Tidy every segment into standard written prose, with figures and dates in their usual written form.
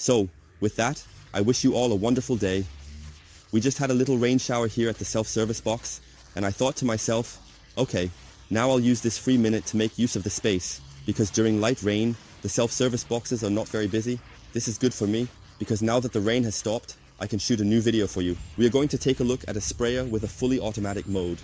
So, with that, I wish you all a wonderful day. We just had a little rain shower here at the self-service box, and I thought to myself, okay, now I'll use this free minute to make use of the space, because during light rain, the self-service boxes are not very busy. This is good for me, because now that the rain has stopped, I can shoot a new video for you. We are going to take a look at a sprayer with a fully automatic mode.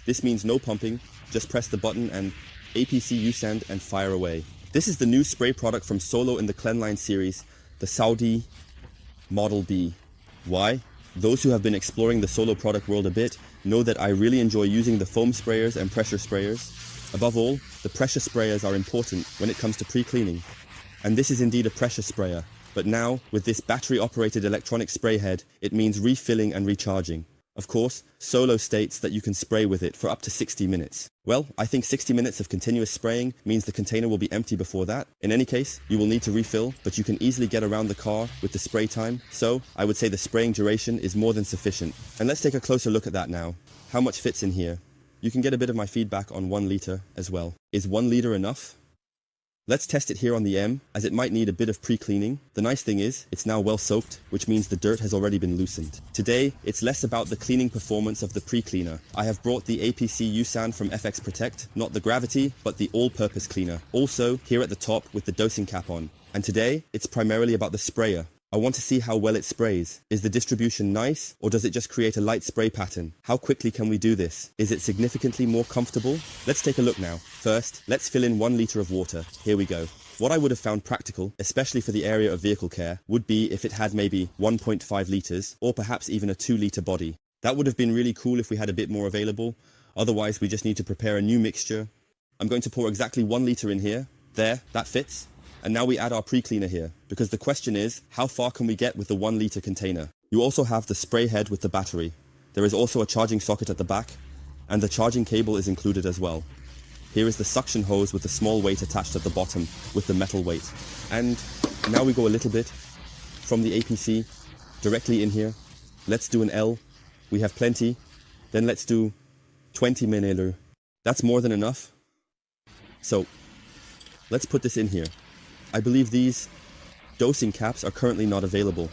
This means no pumping, just press the button and APC USAND and fire away. This is the new spray product from Solo in the CLEANLine series, the Saudi Model B. Why? Those who have been exploring the Solo product world a bit know that I really enjoy using the foam sprayers and pressure sprayers. Above all, the pressure sprayers are important when it comes to pre-cleaning. And this is indeed a pressure sprayer, but now, with this battery-operated electronic spray head, it means refilling and recharging. Of course, Solo states that you can spray with it for up to 60 minutes. Well, I think 60 minutes of continuous spraying means the container will be empty before that. In any case, you will need to refill, but you can easily get around the car with the spray time, so I would say the spraying duration is more than sufficient. And let's take a closer look at that now. How much fits in here? You can get a bit of my feedback on 1 liter as well. Is 1 liter enough? Let's test it here on the M, as it might need a bit of pre-cleaning. The nice thing is, it's now well soaked, which means the dirt has already been loosened. Today, it's less about the cleaning performance of the pre-cleaner. I have brought the APC USAND from FX Protect, not the Gravity, but the all-purpose cleaner. Also, here at the top with the dosing cap on. And today, it's primarily about the sprayer. I want to see how well it sprays. Is the distribution nice, or does it just create a light spray pattern? How quickly can we do this? Is it significantly more comfortable? Let's take a look now. First, let's fill in 1 liter of water. Here we go. What I would have found practical, especially for the area of vehicle care, would be if it had maybe 1.5 liters, or perhaps even a 2-liter body. That would have been really cool if we had a bit more available. Otherwise, we just need to prepare a new mixture. I'm going to pour exactly 1 liter in here. There, that fits. And now we add our pre-cleaner here, because the question is, how far can we get with the 1 liter container? You also have the spray head with the battery. There is also a charging socket at the back, and the charging cable is included as well. Here is the suction hose with the small weight attached at the bottom with the metal weight. And now we go a little bit from the APC directly in here. Let's do an L. We have plenty. Then let's do 20 ml. That's more than enough. So let's put this in here. I believe these dosing caps are currently not available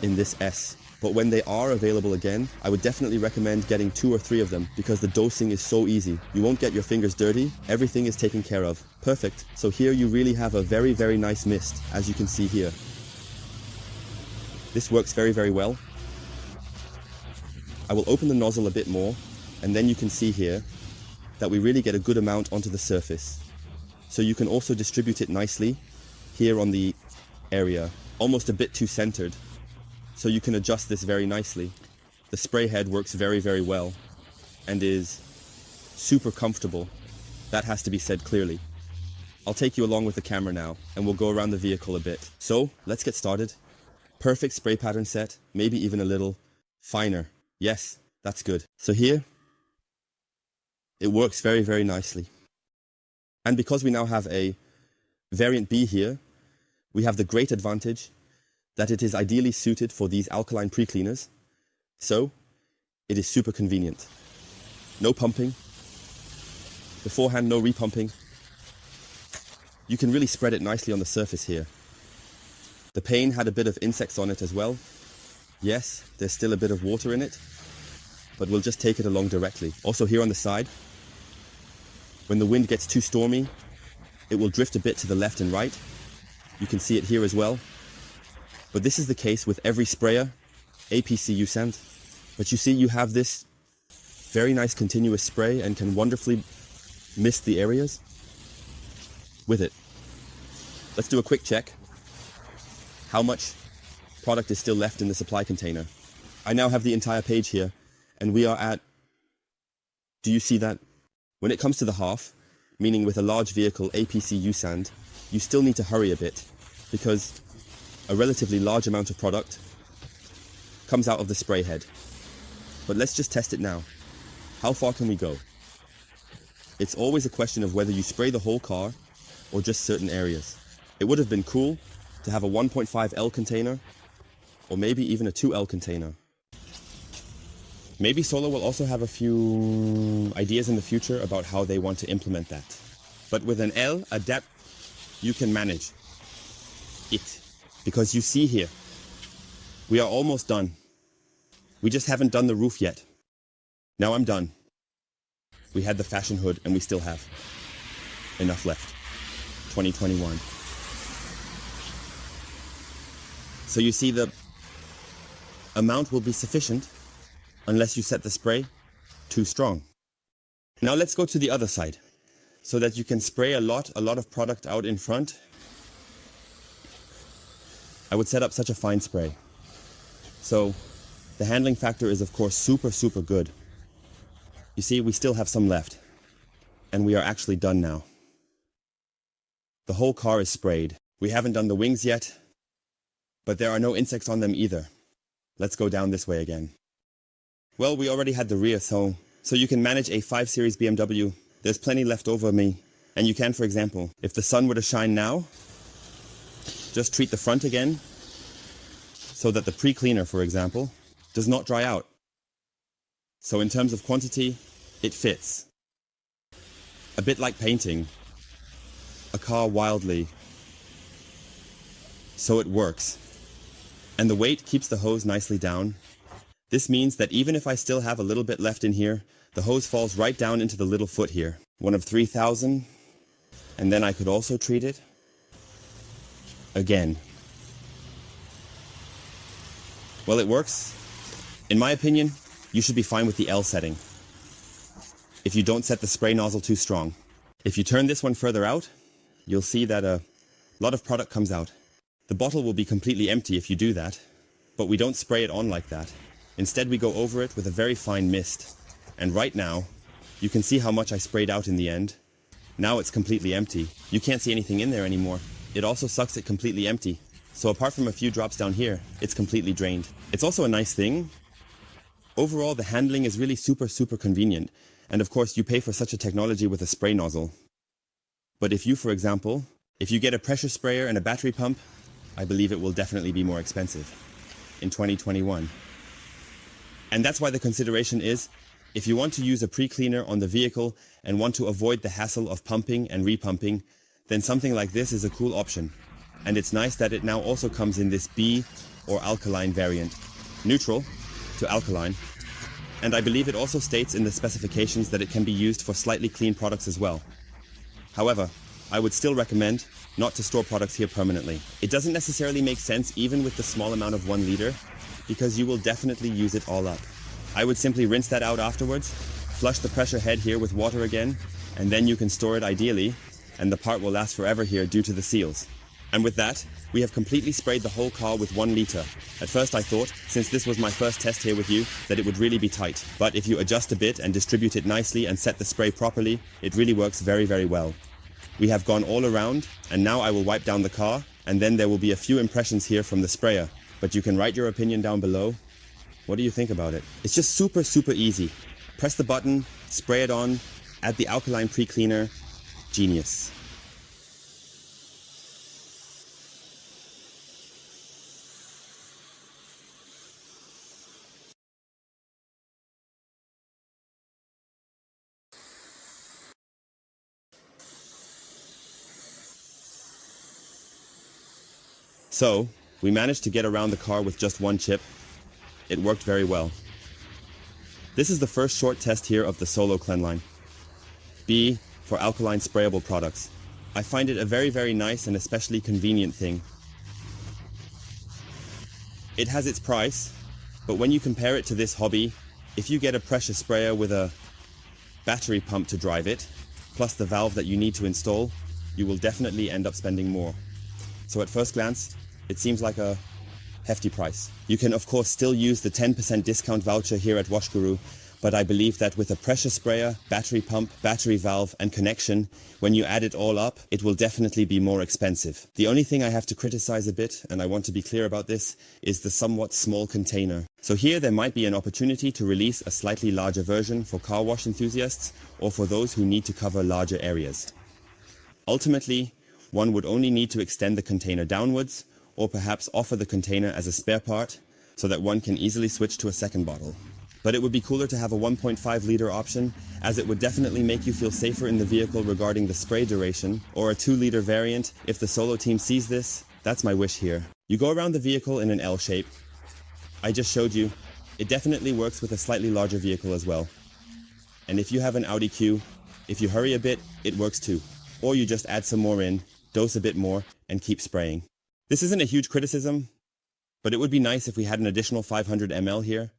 in this S, but when they are available again, I would definitely recommend getting 2 or 3 of them because the dosing is so easy. You won't get your fingers dirty, everything is taken care of. Perfect. So here you really have a very, very nice mist, as you can see here. This works very, very well. I will open the nozzle a bit more, and then you can see here that we really get a good amount onto the surface. So you can also distribute it nicely here on the area, almost a bit too centered. So you can adjust this very nicely. The spray head works very, very well and is super comfortable. That has to be said clearly. I'll take you along with the camera now and we'll go around the vehicle a bit. So let's get started. Perfect spray pattern set, maybe even a little finer. Yes, that's good. So here, it works very, very nicely. And because we now have a variant B here, we have the great advantage that it is ideally suited for these alkaline pre-cleaners. So it is super convenient. No pumping. Beforehand, no repumping. You can really spread it nicely on the surface here. The pane had a bit of insects on it as well. Yes, there's still a bit of water in it, but we'll just take it along directly. Also here on the side, when the wind gets too stormy, it will drift a bit to the left and right. You can see it here as well. But this is the case with every sprayer, APC USAND. But you see, you have this very nice continuous spray and can wonderfully mist the areas with it. Let's do a quick check. How much product is still left in the supply container? I now have the entire page here, and we are at, do you see that? When it comes to the half, meaning with a large vehicle APC USAND, you still need to hurry a bit because a relatively large amount of product comes out of the spray head. But let's just test it now. How far can we go? It's always a question of whether you spray the whole car or just certain areas. It would have been cool to have a 1.5 L container or maybe even a 2 L container. Maybe Solo will also have a few ideas in the future about how they want to implement that. But with an L, a depth, you can manage it. Because you see here, we are almost done. We just haven't done the roof yet. Now I'm done. We had the fashion hood and we still have enough left. 2021. So you see the amount will be sufficient unless you set the spray too strong. Now let's go to the other side so that you can spray a lot of product out in front. I would set up such a fine spray. So the handling factor is of course super good. You see, we still have some left and we are actually done now. The whole car is sprayed. We haven't done the wings yet, but there are no insects on them either. Let's go down this way again. Well, we already had the rear, so you can manage a 5 Series BMW. There's plenty left over me. And you can, for example, if the sun were to shine now, just treat the front again so that the pre-cleaner, for example, does not dry out. So in terms of quantity, it fits. A bit like painting a car wildly, so it works. And the weight keeps the hose nicely down. This means that even if I still have a little bit left in here, the hose falls right down into the little foot here. One of 3,000. And then I could also treat it again. Well, it works. In my opinion, you should be fine with the L setting if you don't set the spray nozzle too strong. If you turn this one further out, you'll see that a lot of product comes out. The bottle will be completely empty if you do that, but we don't spray it on like that. Instead, we go over it with a very fine mist. And right now, you can see how much I sprayed out in the end. Now it's completely empty. You can't see anything in there anymore. It also sucks it completely empty. So apart from a few drops down here, it's completely drained. It's also a nice thing. Overall, the handling is really super convenient. And of course, you pay for such a technology with a spray nozzle. But if you, for example, if you get a pressure sprayer and a battery pump, I believe it will definitely be more expensive in 2021. And that's why the consideration is, if you want to use a pre-cleaner on the vehicle and want to avoid the hassle of pumping and repumping, then something like this is a cool option. And it's nice that it now also comes in this B or alkaline variant, neutral to alkaline. And I believe it also states in the specifications that it can be used for slightly clean products as well. However, I would still recommend not to store products here permanently. It doesn't necessarily make sense even with the small amount of 1 liter, because you will definitely use it all up. I would simply rinse that out afterwards, flush the pressure head here with water again, and then you can store it ideally, and the part will last forever here due to the seals. And with that, we have completely sprayed the whole car with 1 liter. At first I thought, since this was my first test here with you, that it would really be tight. But if you adjust a bit and distribute it nicely and set the spray properly, it really works very well. We have gone all around, and now I will wipe down the car, and then there will be a few impressions here from the sprayer. But you can write your opinion down below. What do you think about it? It's just super easy. Press the button, spray it on, add the alkaline pre-cleaner. Genius. So, we managed to get around the car with just 1 chip. It worked very well. This is the first short test here of the SOLO CLEANLine. B for alkaline sprayable products. I find it a very nice and especially convenient thing. It has its price, but when you compare it to this hobby, if you get a pressure sprayer with a battery pump to drive it, plus the valve that you need to install, you will definitely end up spending more. So at first glance, it seems like a hefty price. You can of course still use the 10% discount voucher here at WashGuru, but I believe that with a pressure sprayer, battery pump, battery valve and connection, when you add it all up, it will definitely be more expensive. The only thing I have to criticize a bit, and I want to be clear about this, is the somewhat small container. So here there might be an opportunity to release a slightly larger version for car wash enthusiasts or for those who need to cover larger areas. Ultimately, one would only need to extend the container downwards, or perhaps offer the container as a spare part, so that one can easily switch to a second bottle. But it would be cooler to have a 1.5 liter option, as it would definitely make you feel safer in the vehicle regarding the spray duration, or a 2 liter variant if the Solo team sees this. That's my wish here. You go around the vehicle in an L shape. I just showed you. It definitely works with a slightly larger vehicle as well. And if you have an Audi Q, if you hurry a bit, it works too. Or you just add some more in, dose a bit more, and keep spraying. This isn't a huge criticism, but it would be nice if we had an additional 500 ml here,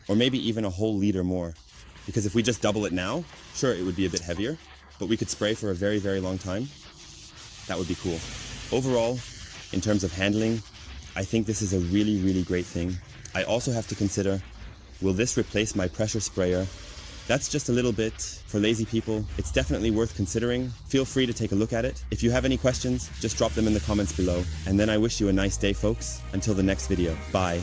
or maybe even a whole liter more. Because if we just double it now, sure, it would be a bit heavier, but we could spray for a very, very long time. That would be cool. Overall, in terms of handling, I think this is a really, really great thing. I also have to consider, will this replace my pressure sprayer? That's just a little bit for lazy people. It's definitely worth considering. Feel free to take a look at it. If you have any questions, just drop them in the comments below. And then I wish you a nice day, folks. Until the next video. Bye.